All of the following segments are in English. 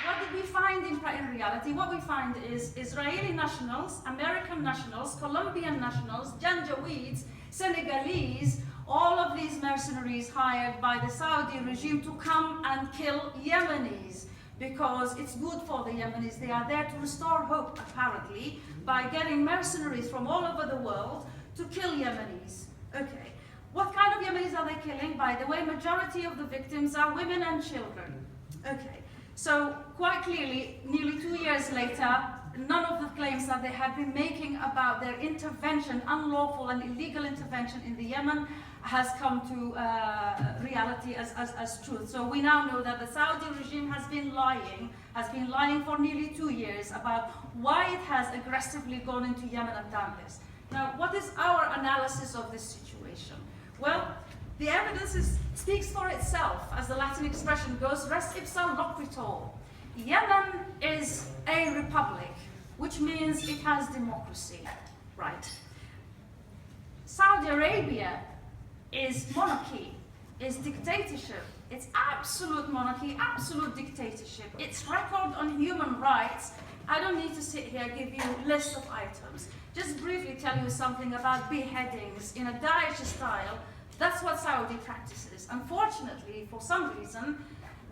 what did we find in reality? What we find is Israeli nationals, American nationals, Colombian nationals, Janjaweeds, Senegalese, all of these mercenaries hired by the Saudi regime to come and kill Yemenis, because it's good for the Yemenis. They are there to restore hope, apparently, by getting mercenaries from all over the world to kill Yemenis. Okay. What kind of Yemenis are they killing? By the way, majority of the victims are women and children. Okay. So quite clearly, nearly 2 years later, none of the claims that they had been making about their intervention, unlawful and illegal intervention in the Yemen, has come to reality as truth. So we now know that the Saudi regime has been lying for nearly 2 years about why it has aggressively gone into Yemen and done this. Now, what is our analysis of this situation? Well, the evidence speaks for itself, as the Latin expression goes, res ipsa loquitur. Yemen is a republic, which means it has democracy, right? Saudi Arabia is monarchy, is dictatorship. It's absolute monarchy, absolute dictatorship. Its record on human rights, I don't need to sit here and give you a list of items. Just briefly tell you something about beheadings in a Daesh style. That's what Saudi practices. Unfortunately, for some reason,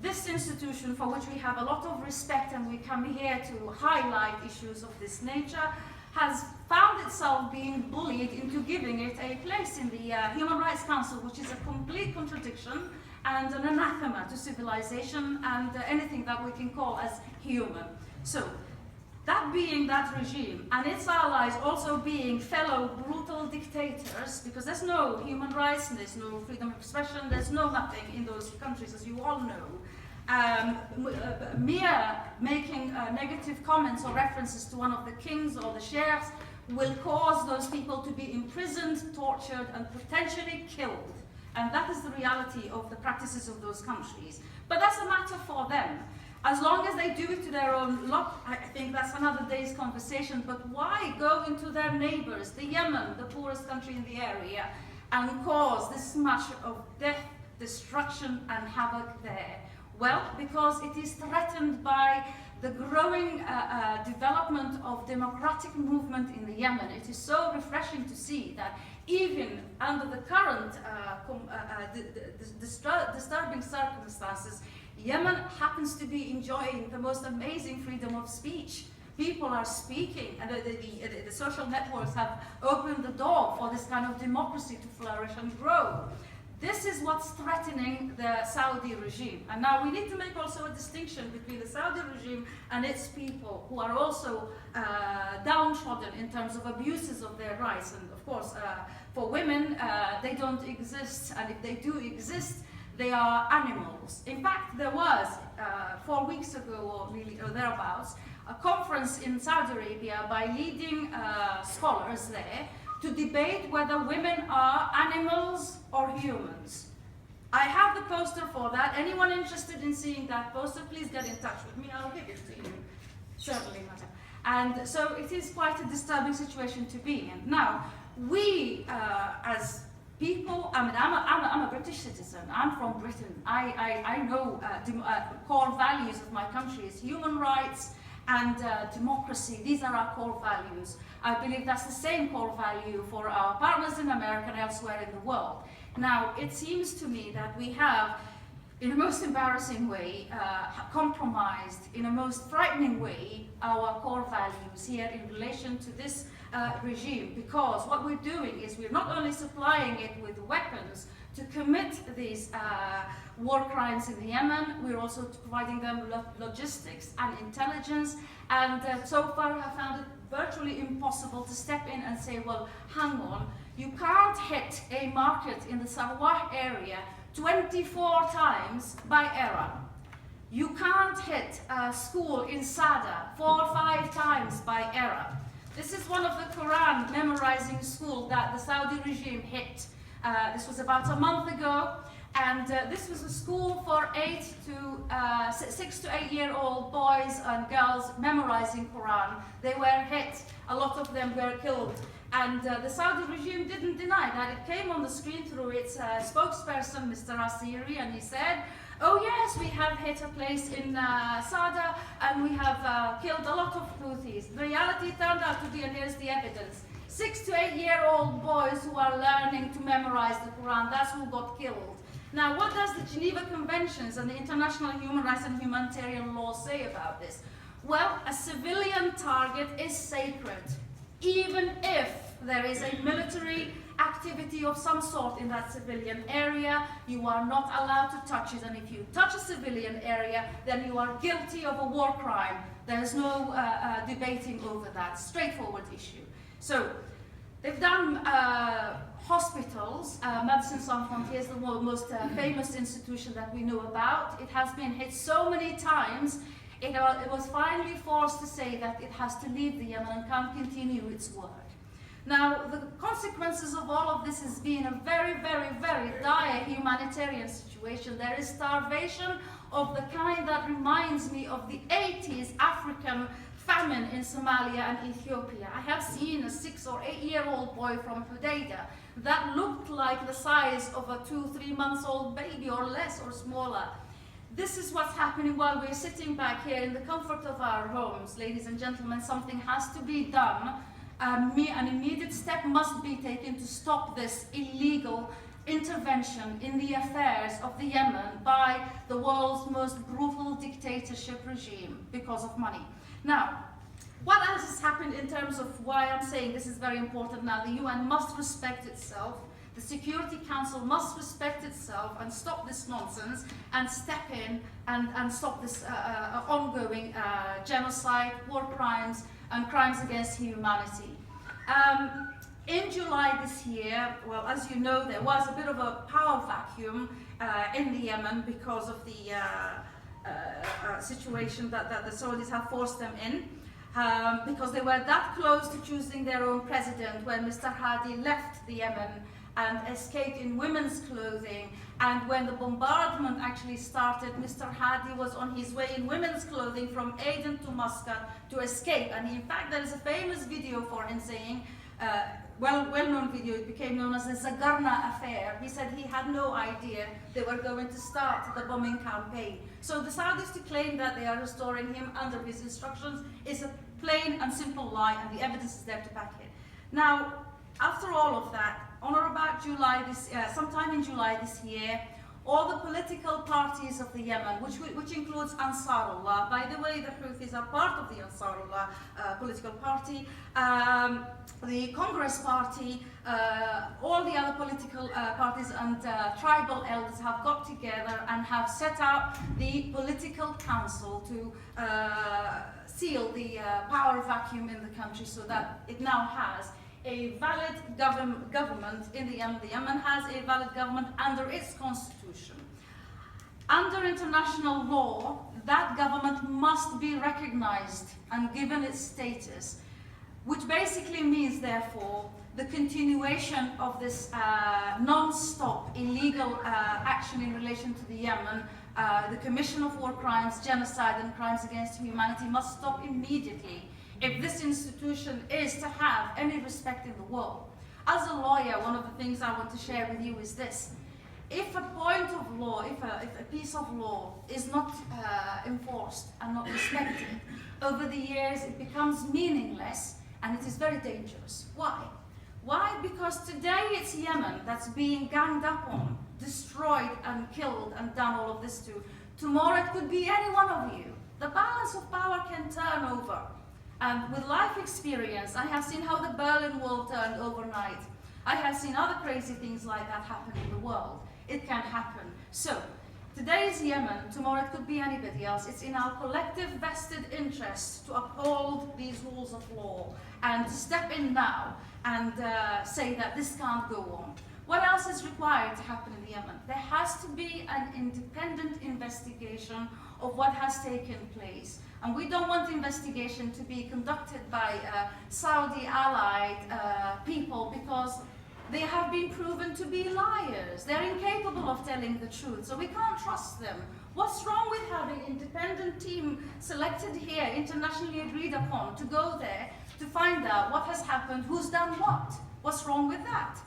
this institution, for which we have a lot of respect and we come here to highlight issues of this nature, has found itself being bullied into giving it a place in the Human Rights Council, which is a complete contradiction and an anathema to civilization and anything that we can call as human. So, that being that regime, and its allies also being fellow brutal dictators, because there's no human rights, there's no freedom of expression, there's no nothing in those countries, as you all know. Mere making negative comments or references to one of the kings or the sheikhs will cause those people to be imprisoned, tortured, and potentially killed. And that is the reality of the practices of those countries. But that's a matter for them. As long as they do it to their own luck, I think that's another day's conversation. But why go into their neighbors, the Yemen, the poorest country in the area, and cause this much of death, destruction, and havoc there? Well, because it is threatened by the growing development of democratic movement in the Yemen. It is so refreshing to see that even under the current disturbing circumstances, Yemen happens to be enjoying the most amazing freedom of speech. People are speaking, and the social networks have opened the door for this kind of democracy to flourish and grow. This is what's threatening the Saudi regime. And now we need to make also a distinction between the Saudi regime and its people, who are also downtrodden in terms of abuses of their rights. And of course, for women, they don't exist. And if they do exist, they are animals. In fact, there was, 4 weeks ago or thereabouts, a conference in Saudi Arabia by leading scholars there to debate whether women are animals or humans. I have the poster for that. Anyone interested in seeing that poster, please get in touch with me. I'll give it to you. Certainly, madam. And so it is quite a disturbing situation to be in. Now, we as people, I'm a British citizen. I'm from Britain. I know core values of my country is human rights and democracy. These are our core values. I believe that's the same core value for our partners in America and elsewhere in the world. Now, it seems to me that we have, in a most embarrassing way, compromised, in a most frightening way, our core values here in relation to this regime, because what we're doing is we're not only supplying it with weapons to commit these war crimes in the Yemen, we're also providing them logistics and intelligence, and so far have found it virtually impossible to step in and say, well, hang on, you can't hit a market in the Sarwah area 24 times by error. You can't hit a school in Sada 4 or 5 times by error. This is one of the Quran memorizing school that the Saudi regime hit. This was about a month ago, and this was a school for 6 to 8 year old boys and girls memorizing Quran. They were hit. A lot of them were killed. And the Saudi regime didn't deny that. It came on the screen through its spokesperson, Mr. Asiri, and he said, oh yes, we have hit a place in Sada and we have killed a lot of Houthis. The reality turned out to be, and here's the evidence, 6 to 8 year old boys who are learning to memorize the Quran, that's who got killed. Now, what does the Geneva Conventions and the international human rights and humanitarian law say about this? Well, a civilian target is sacred, even if there is a military activity of some sort in that civilian area. You are not allowed to touch it, and if you touch a civilian area, then you are guilty of a war crime. There is no debating over that. Straightforward issue. So, they've done hospitals. Médecins Sans Frontières is the most famous institution that we know about. It has been hit so many times, it was finally forced to say that it has to leave the Yemen and can't continue its work. Now, the consequences of all of this has been a very, very, very dire humanitarian situation. There is starvation of the kind that reminds me of the 80s African famine in Somalia and Ethiopia. I have seen a 6 or 8 year old boy from Hodeidah that looked like the size of a 2-3 months old baby, or less or smaller. This is what's happening while we're sitting back here in the comfort of our homes. Ladies and gentlemen, something has to be done. An immediate step must be taken to stop this illegal intervention in the affairs of the Yemen by the world's most brutal dictatorship regime because of money. Now, what else has happened in terms of why I'm saying this is very important now? The UN must respect itself. The Security Council must respect itself and stop this nonsense and step in and stop this ongoing genocide, war crimes, and crimes against humanity. In July this year, well, as you know, there was a bit of a power vacuum in the Yemen because of the situation that the Saudis have forced them in, because they were that close to choosing their own president when Mr. Hadi left the Yemen and escaped in women's clothing. And when the bombardment actually started, Mr. Hadi was on his way in women's clothing from Aden to Muscat to escape. And in fact, there is a famous video for him saying, well-known video, it became known as the Zagarna affair. He said he had no idea they were going to start the bombing campaign. So the Saudis to claim that they are restoring him under his instructions is a plain and simple lie, and the evidence is there to back it. Now, after all of that, on or about sometime in July this year, all the political parties of the Yemen, which includes Ansarullah, by the way, the Houthis are part of the Ansarullah political party, the Congress Party, all the other political parties and tribal elders have got together and have set up the political council to seal the power vacuum in the country so that it now has a valid government in the Yemen. The Yemen has a valid government under its constitution. Under international law, that government must be recognized and given its status, which basically means, therefore, the continuation of this non-stop illegal action in relation to the Yemen. The commission of war crimes, genocide, and crimes against humanity must stop immediately if this institution is to have any respect in the world. As a lawyer, one of the things I want to share with you is this. If a point of law, if a piece of law is not enforced and not respected, over the years it becomes meaningless and it is very dangerous. Why? Why? Because today it's Yemen that's being ganged up on, destroyed and killed and done all of this to. Tomorrow it could be any one of you. The balance of power can turn over. And with life experience, I have seen how the Berlin Wall turned overnight. I have seen other crazy things like that happen in the world. It can happen. So, today is Yemen, tomorrow it could be anybody else. It's in our collective vested interest to uphold these rules of law and to step in now and say that this can't go on. What else is required to happen in the Yemen? There has to be an independent investigation of what has taken place. And we don't want the investigation to be conducted by Saudi-allied people because they have been proven to be liars. They're incapable of telling the truth, so we can't trust them. What's wrong with having an independent team selected here, internationally agreed upon, to go there to find out what has happened, who's done what? What's wrong with that?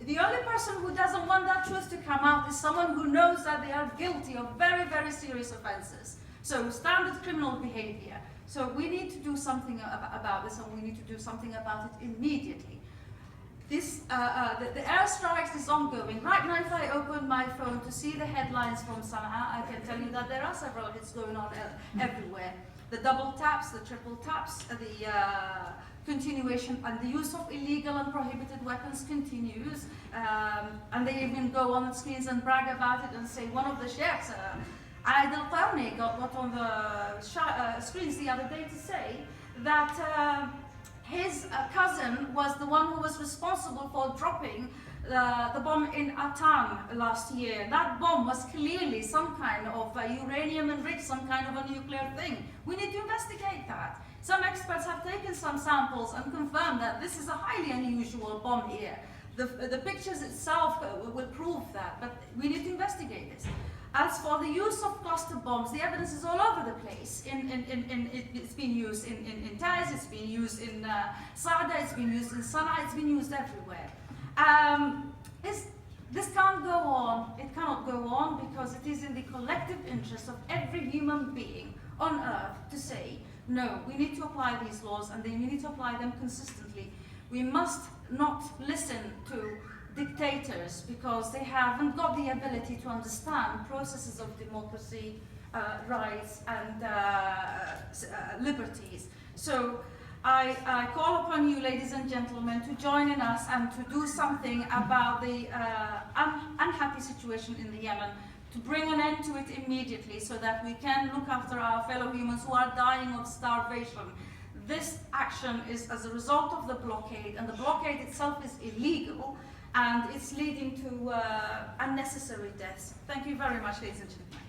The only person who doesn't want that truth to come out is someone who knows that they are guilty of very, very serious offenses. So standard criminal behavior. So we need to do something about this, and we need to do something about it immediately. This, the airstrikes is ongoing. Right now, if I open my phone to see the headlines from Sana'a, I can tell you that there are several hits going on everywhere. The double taps, the triple taps, the continuation and the use of illegal and prohibited weapons continues. And they even go on screens and brag about it and say one of the sheikhs, Adil Qawni, got on the screens the other day to say that his cousin was the one who was responsible for dropping the bomb in Atan last year. That bomb was clearly some kind of uranium enriched, some kind of a nuclear thing. We need to investigate that. Some experts have taken some samples and confirmed that this is a highly unusual bomb here. The pictures itself will prove that, but we need to investigate this. As for the use of cluster bombs, the evidence is all over the place. It's been used in Taiz, it's been used in Saada, it's been used in Sana'a, it's been used everywhere. This can't go on. It cannot go on because it is in the collective interest of every human being on earth to say, no, we need to apply these laws and then we need to apply them consistently. We must not listen to dictators because they haven't got the ability to understand processes of democracy, rights and liberties. So I call upon you, ladies and gentlemen, to join in us and to do something about the unhappy situation in the Yemen, to bring an end to it immediately so that we can look after our fellow humans who are dying of starvation. This action is as a result of the blockade, and the blockade itself is illegal, and it's leading to unnecessary deaths. Thank you very much, ladies and gentlemen.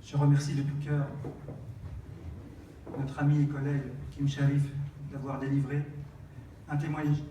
Je remercie de tout cœur notre ami et collègue Sharif d'avoir délivré un témoignage